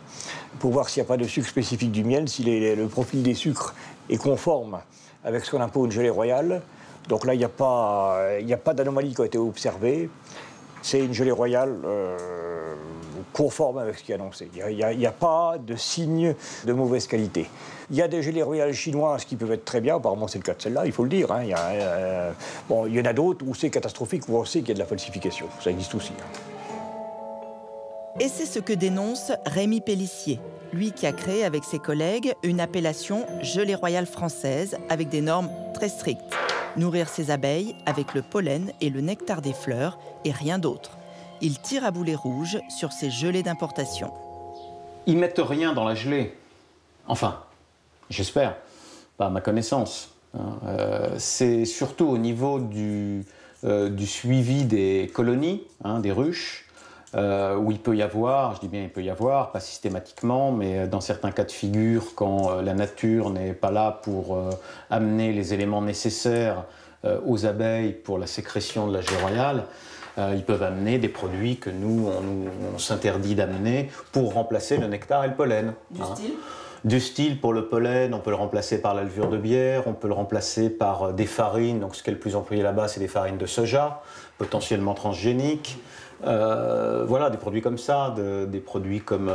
Speaker 3: pour voir s'il n'y a pas de sucre spécifique du miel, si le profil des sucres est conforme avec ce qu'on a pour une gelée royale. Donc là, il n'y a pas d'anomalie qui a été observée. C'est une gelée royale conforme avec ce qui est annoncé. Il n'y a pas de signe de mauvaise qualité. Il y a des gelées royales chinoises qui peuvent être très bien, apparemment c'est le cas de celle-là, il faut le dire. Hein. Il y en a d'autres où c'est catastrophique, où on sait qu'il y a de la falsification. Ça existe aussi.
Speaker 1: Et c'est ce que dénonce Rémi Pellissier, lui qui a créé avec ses collègues une appellation gelée royale française avec des normes très strictes. Nourrir ses abeilles avec le pollen et le nectar des fleurs et rien d'autre. Il tire à boulet rouge sur ces gelées d'importation.
Speaker 24: Ils mettent rien dans la gelée. Enfin, j'espère, pas à ma connaissance. C'est surtout au niveau du suivi des colonies, des ruches, où il peut y avoir, je dis bien il peut y avoir, pas systématiquement, mais dans certains cas de figure, quand la nature n'est pas là pour amener les éléments nécessaires aux abeilles pour la sécrétion de la gelée royale, ils peuvent amener des produits que nous, on s'interdit d'amener pour remplacer le nectar et le pollen.
Speaker 22: Du style ?
Speaker 24: Du style pour le pollen, on peut le remplacer par la levure de bière, on peut le remplacer par des farines, donc ce qui est le plus employé là-bas, c'est des farines de soja, potentiellement transgéniques. Voilà, des produits comme ça, des produits comme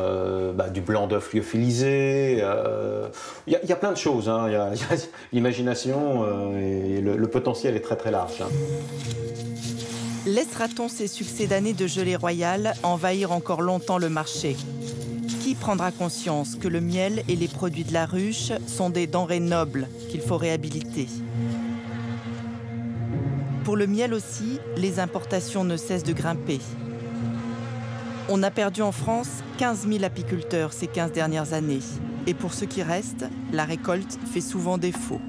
Speaker 24: du blanc d'œuf lyophilisé. Il y a plein de choses, hein. L'imagination et le potentiel est très très large. Hein.
Speaker 1: Laissera-t-on ces succès d'années de gelée royale envahir encore longtemps le marché ? Qui prendra conscience que le miel et les produits de la ruche sont des denrées nobles qu'il faut réhabiliter ? Pour le miel aussi, les importations ne cessent de grimper. On a perdu en France 15 000 apiculteurs ces 15 dernières années. Et pour ce qui reste, la récolte fait souvent défaut.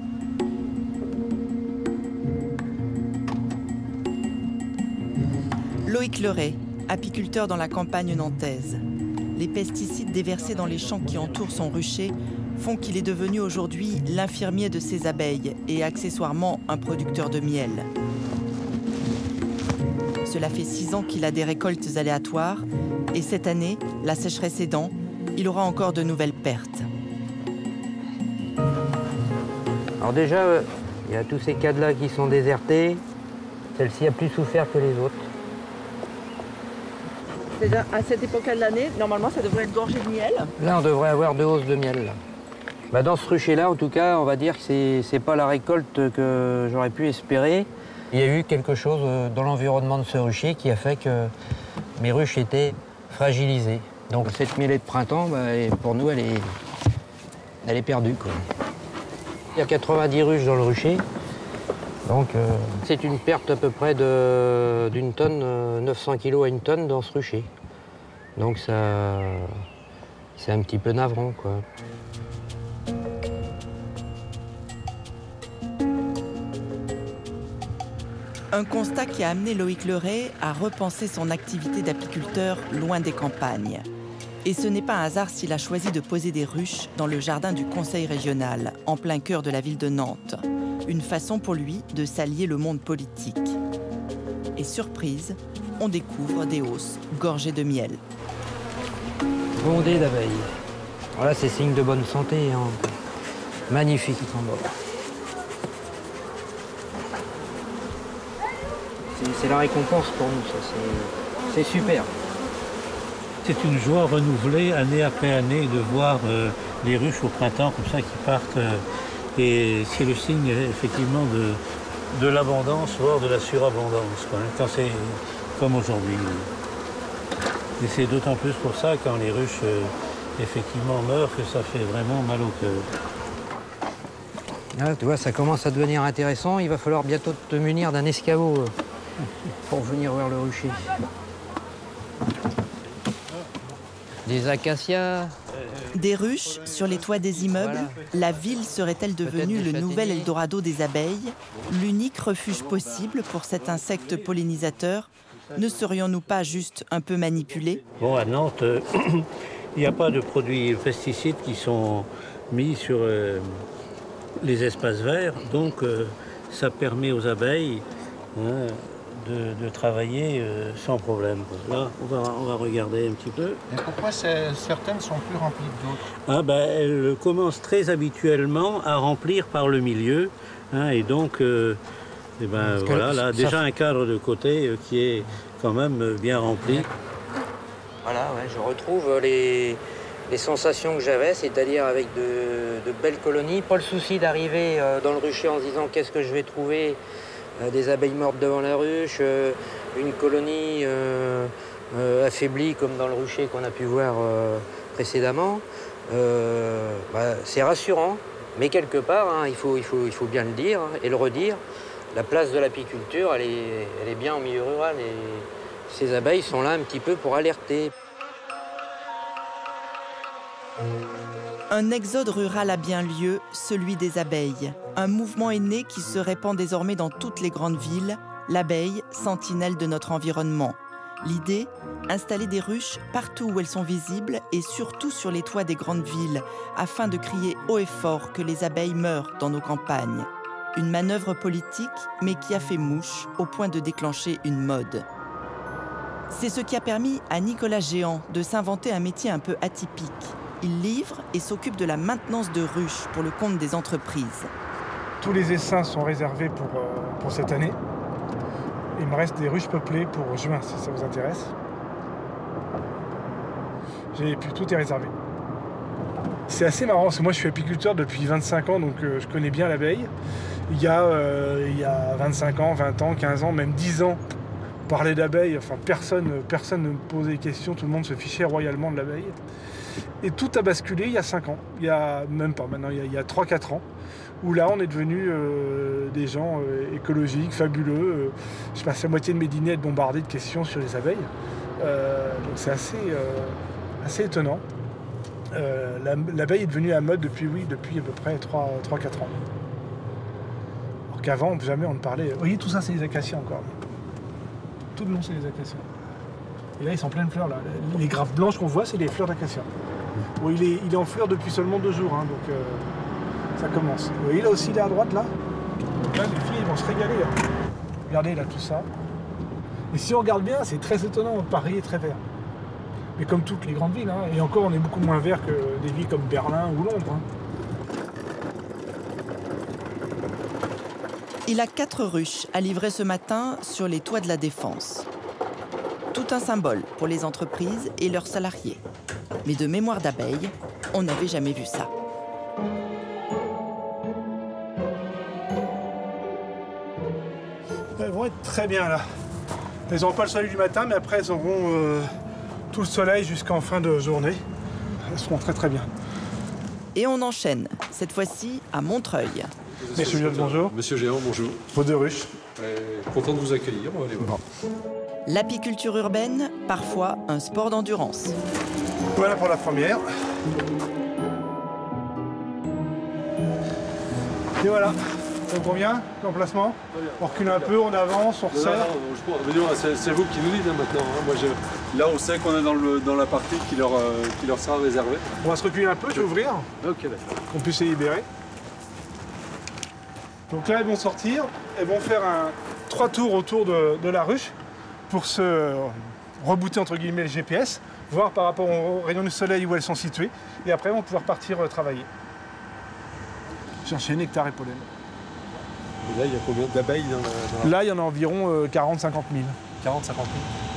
Speaker 1: Loïc Leray, apiculteur dans la campagne nantaise. les pesticides déversés dans les champs qui entourent son rucher font qu'il est devenu aujourd'hui l'infirmier de ses abeilles et accessoirement un producteur de miel. Cela fait 6 ans qu'il a des récoltes aléatoires et cette année, la sécheresse aidant, il aura encore de nouvelles pertes.
Speaker 2: Alors déjà, il y a tous ces cadres-là qui sont désertés. Celle-ci a plus souffert que les autres.
Speaker 22: C'est-à-dire, à cette époque-là de l'année, normalement, ça devrait être gorgé de miel.
Speaker 2: Là, on devrait avoir 2 hausses de miel. Là. Bah, dans ce rucher-là, en tout cas, on va dire que c'est pas la récolte que j'aurais pu espérer. Il y a eu quelque chose dans l'environnement de ce rucher qui a fait que mes ruches étaient fragilisées. Donc cette mielée de printemps, bah, pour nous, elle est perdue, quoi. Il y a 90 ruches dans le rucher. Donc c'est une perte à peu près d'une tonne, 900 kg à 1 tonne dans ce rucher. Donc ça, c'est un petit peu navrant, quoi.
Speaker 1: Un constat qui a amené Loïc Leray à repenser son activité d'apiculteur loin des campagnes. Et ce n'est pas un hasard s'il a choisi de poser des ruches dans le jardin du Conseil régional, en plein cœur de la ville de Nantes. Une façon pour lui de s'allier le monde politique. Et surprise, on découvre des hausses gorgées de miel.
Speaker 2: Bondées d'abeilles. Voilà, c'est signe de bonne santé. Hein. Magnifique en bas. C'est la récompense pour nous, ça. C'est super.
Speaker 7: C'est une joie renouvelée année après année de voir les ruches au printemps comme ça qui partent. Et c'est le signe effectivement de l'abondance, voire de la surabondance, quoi, quand c'est comme aujourd'hui. Et c'est d'autant plus pour ça quand les ruches effectivement meurent que ça fait vraiment mal au cœur.
Speaker 2: Ah, tu vois, ça commence à devenir intéressant. Il va falloir bientôt te munir d'un escabeau pour venir voir le rucher. Des acacias.
Speaker 1: Des ruches sur les toits des immeubles, voilà. La ville serait-elle devenue le nouvel Eldorado des abeilles, l'unique refuge possible pour cet insecte pollinisateur? Ne serions-nous pas juste un peu manipulés?
Speaker 7: Bon, à Nantes, il n'y a pas de produits pesticides qui sont mis sur les espaces verts, donc ça permet aux abeilles de travailler sans problème. Là, on va regarder un petit peu.
Speaker 19: Et pourquoi certaines sont plus remplies que d'autres?
Speaker 7: Ah ben, elles commencent très habituellement à remplir par le milieu, hein, et donc, voilà, là, déjà un cadre de côté qui est quand même bien rempli.
Speaker 2: Voilà, ouais, je retrouve les sensations que j'avais, c'est-à-dire avec de belles colonies. Pas le souci d'arriver dans le rucher en se disant qu'est-ce que je vais trouver. Des abeilles mortes devant la ruche, une colonie affaiblie comme dans le rucher qu'on a pu voir précédemment. C'est rassurant, mais quelque part, hein, il faut bien le dire et le redire, la place de l'apiculture, elle est bien en milieu rural et ces abeilles sont là un petit peu pour alerter.
Speaker 1: Un exode rural a bien lieu, celui des abeilles. Un mouvement est né qui se répand désormais dans toutes les grandes villes, l'abeille, sentinelle de notre environnement. L'idée, installer des ruches partout où elles sont visibles et surtout sur les toits des grandes villes, afin de crier haut et fort que les abeilles meurent dans nos campagnes. Une manœuvre politique, mais qui a fait mouche au point de déclencher une mode. C'est ce qui a permis à Nicolas Géant de s'inventer un métier un peu atypique. Il livre et s'occupe de la maintenance de ruches pour le compte des entreprises.
Speaker 8: Tous les essaims sont réservés pour cette année. Il me reste des ruches peuplées pour juin, si ça vous intéresse. Tout est réservé. C'est assez marrant, parce que moi je suis apiculteur depuis 25 ans, donc je connais bien l'abeille. Il y a 25 ans, 20 ans, 15 ans, même 10 ans, parler d'abeille, enfin personne ne me posait des questions, tout le monde se fichait royalement de l'abeille. Et tout a basculé il y a 5 ans, il y a même pas maintenant, il y a 3-4 ans, où là on est devenus des gens écologiques, fabuleux. Je passe la moitié de mes dîners à être bombardé de questions sur les abeilles. Donc c'est assez étonnant. L'abeille est devenue à mode depuis à peu près 3-4 ans. Alors qu'avant, jamais on ne parlait... Vous voyez, tout ça c'est les acacias encore. Tout le long c'est les acacias. Et là, ils sont en pleine fleur. Là. Les grappes blanches qu'on voit, c'est les fleurs d'acacia. Bon, il est en fleur depuis seulement 2 jours, hein, donc ça commence. Vous voyez là aussi, là à droite, là. Donc là, les filles, ils vont se régaler. Là. Regardez là, tout ça. Et si on regarde bien, c'est très étonnant, Paris est très vert. Mais comme toutes les grandes villes, hein, et encore, on est beaucoup moins vert que des villes comme Berlin ou Londres. Hein.
Speaker 1: Il a 4 ruches à livrer ce matin sur les toits de la Défense. Tout un symbole pour les entreprises et leurs salariés. Mais de mémoire d'abeilles, on n'avait jamais vu ça.
Speaker 8: Elles vont être très bien là. Elles n'auront pas le soleil du matin, mais après elles auront tout le soleil jusqu'en fin de journée. Elles seront très très bien.
Speaker 1: Et on enchaîne, cette fois-ci à Montreuil.
Speaker 8: Monsieur Géant, bonjour.
Speaker 9: Monsieur Géant, bonjour.
Speaker 8: Vos 2 ruches.
Speaker 9: Content de vous accueillir, on va aller voir.
Speaker 1: L'apiculture urbaine, parfois un sport d'endurance.
Speaker 8: Voilà pour la première. Et voilà. Ça vous convient, l'emplacement? On recule un peu, on avance, on resserre.
Speaker 9: C'est vous qui nous dites maintenant. Hein. Moi, là, on sait qu'on est dans la partie qui leur sera réservée.
Speaker 8: On va se reculer un peu, je vais ouvrir.
Speaker 9: Ok, d'accord.
Speaker 8: Qu'on puisse les libérer. Donc là, elles vont sortir, elles vont faire 3 tours autour de la ruche pour se rebooter entre guillemets le GPS, voir par rapport aux rayons du soleil où elles sont situées, et après elles vont pouvoir partir travailler. Chercher nectar et pollen.
Speaker 9: Et là, il y a combien d'abeilles dans
Speaker 8: Là, il y en a environ 40-50 000.
Speaker 9: 40-50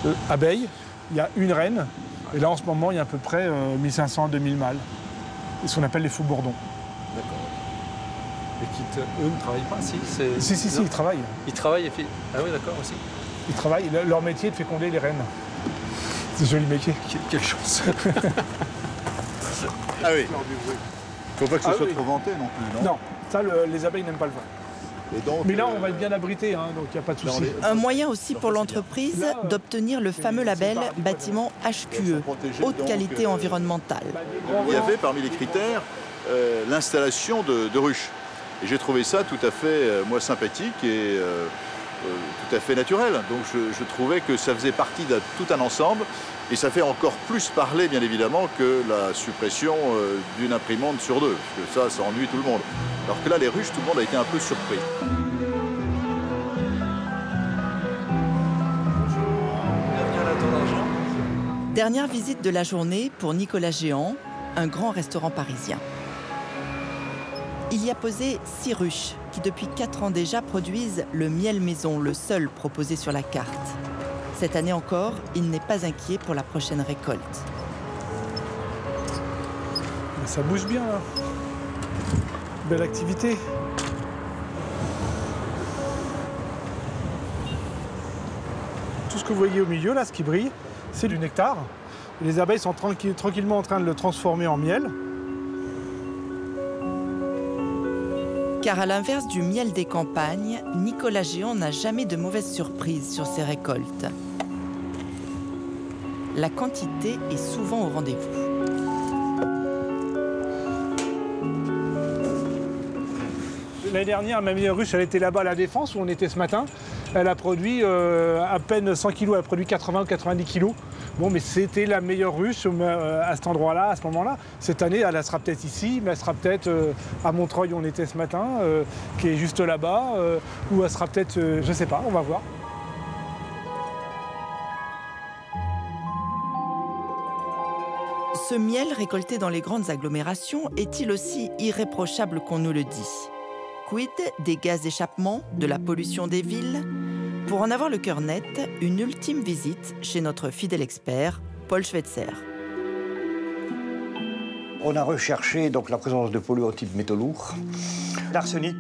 Speaker 9: 000
Speaker 8: abeilles, il y a une reine, et là en ce moment, il y a à peu près 1500 à 2000 mâles. C'est ce qu'on appelle les faux bourdons.
Speaker 9: D'accord. Et eux ne travaillent pas, si
Speaker 8: Si, ils travaillent.
Speaker 9: Ils travaillent et ah oui, d'accord, aussi.
Speaker 8: Ils travaillent, leur métier est de féconder les reines. C'est un joli métier.
Speaker 9: Quelle chance.
Speaker 10: Ah oui. Il ne faut pas que ce soit trop vanté non plus, non?
Speaker 8: Non, ça, les abeilles n'aiment pas le vent. Mais là, on va être bien abrité, hein, donc il n'y a pas de souci.
Speaker 1: Un moyen aussi pour l'entreprise d'obtenir le fameux label bâtiment HQE, haute qualité environnementale.
Speaker 10: Il y avait parmi les critères l'installation de ruches. Et j'ai trouvé ça tout à fait, moi, sympathique et tout à fait naturel. Donc je trouvais que ça faisait partie de tout un ensemble. Et ça fait encore plus parler, bien évidemment, que la suppression d'une imprimante sur 2. Parce que ça ennuie tout le monde. Alors que là, les ruches, tout le monde a été un peu surpris.
Speaker 1: Dernière visite de la journée pour Nicolas Géant, un grand restaurant parisien. Il y a posé 6 ruches qui, depuis 4 ans déjà, produisent le miel maison, le seul proposé sur la carte. Cette année encore, il n'est pas inquiet pour la prochaine récolte.
Speaker 8: Ça bouge bien, là. Belle activité. Tout ce que vous voyez au milieu, là, ce qui brille, c'est du nectar. Les abeilles sont tranquillement en train de le transformer en miel.
Speaker 1: Car à l'inverse du miel des campagnes, Nicolas Géant n'a jamais de mauvaises surprises sur ses récoltes. La quantité est souvent au rendez-vous.
Speaker 8: L'année dernière, ma meilleure ruche, elle était là-bas à la Défense, où on était ce matin. Elle a produit à peine 100 kg, elle a produit 80 ou 90 kg. Bon, mais c'était la meilleure ruche à cet endroit-là, à ce moment-là. Cette année, elle sera peut-être ici, mais elle sera peut-être à Montreuil, où on était ce matin, qui est juste là-bas, ou elle sera peut-être, je ne sais pas, on va voir.
Speaker 1: Ce miel récolté dans les grandes agglomérations est-il aussi irréprochable qu'on nous le dit? Quid des gaz d'échappement, de la pollution des villes? Pour en avoir le cœur net, une ultime visite chez notre fidèle expert, Paul Schweitzer.
Speaker 3: On a recherché donc la présence de polluants type métaux lourds, l'arsenic,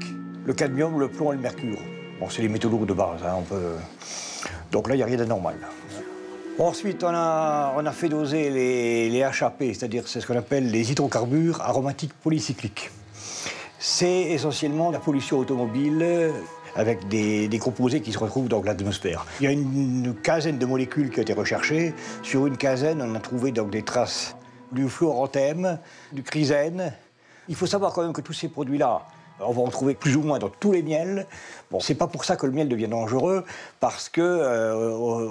Speaker 3: le cadmium, le plomb et le mercure. Bon, c'est les métaux lourds de base, hein, donc là, il n'y a rien d'anormal. Ensuite, on a fait doser les HAP, c'est-à-dire c'est ce qu'on appelle les hydrocarbures aromatiques polycycliques. C'est essentiellement la pollution automobile avec des composés qui se retrouvent dans l'atmosphère. Il y a une quinzaine de molécules qui ont été recherchées. Sur une quinzaine, on a trouvé donc des traces du fluoranthème, du chrysène. Il faut savoir quand même que tous ces produits-là On va en trouver plus ou moins dans tous les miels. Bon, c'est pas pour ça que le miel devient dangereux, parce que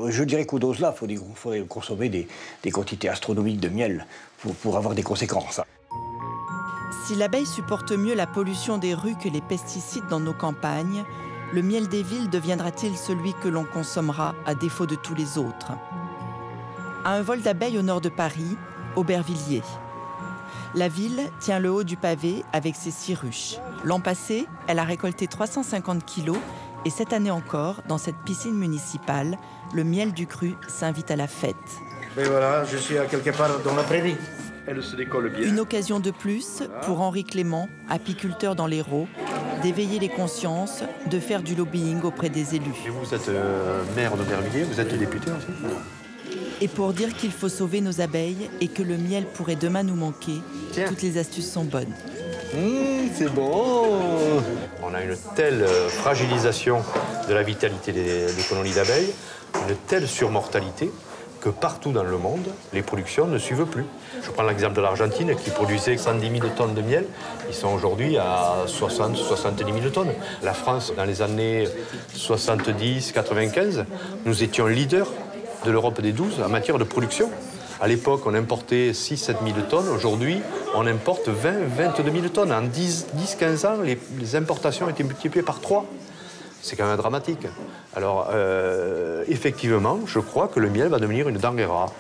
Speaker 3: je dirais qu'aux doses là, il faudrait consommer des quantités astronomiques de miel pour avoir des conséquences.
Speaker 1: Si l'abeille supporte mieux la pollution des rues que les pesticides dans nos campagnes, le miel des villes deviendra-t-il celui que l'on consommera à défaut de tous les autres? À un vol d'abeilles au nord de Paris, Aubervilliers. La ville tient le haut du pavé avec ses 6 ruches. L'an passé, elle a récolté 350 kilos et cette année encore, dans cette piscine municipale, le miel du cru s'invite à la fête.
Speaker 15: Et voilà, je suis à quelque part dans la prairie.
Speaker 5: Elle se décolle bien.
Speaker 1: Une occasion de plus pour Henri Clément, apiculteur dans l'Hérault, d'éveiller les consciences, de faire du lobbying auprès des élus.
Speaker 5: Et vous êtes maire d'Aubervilliers, vous êtes député aussi?
Speaker 1: Et pour dire qu'il faut sauver nos abeilles et que le miel pourrait demain nous manquer, toutes les astuces sont bonnes.
Speaker 5: C'est bon. On a une telle fragilisation de la vitalité des colonies d'abeilles, une telle surmortalité, que partout dans le monde, les productions ne suivent plus. Je prends l'exemple de l'Argentine qui produisait 110 000 tonnes de miel. Ils sont aujourd'hui à 60-70 000 tonnes. La France, dans les années 70-95, nous étions leaders de l'Europe des 12 en matière de production. À l'époque, on importait 6-7 000 tonnes. Aujourd'hui, on importe 20-22 000 tonnes. En 10-15 ans, les importations ont été multipliées par 3. C'est quand même dramatique. Alors, effectivement, je crois que le miel va devenir une denrée rare.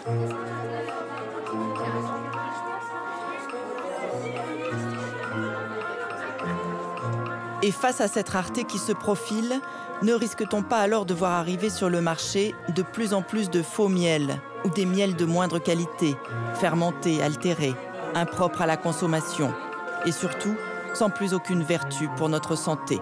Speaker 1: Et face à cette rareté qui se profile, ne risque-t-on pas alors de voir arriver sur le marché de plus en plus de faux miels ou des miels de moindre qualité, fermentés, altérés, impropres à la consommation et surtout sans plus aucune vertu pour notre santé ?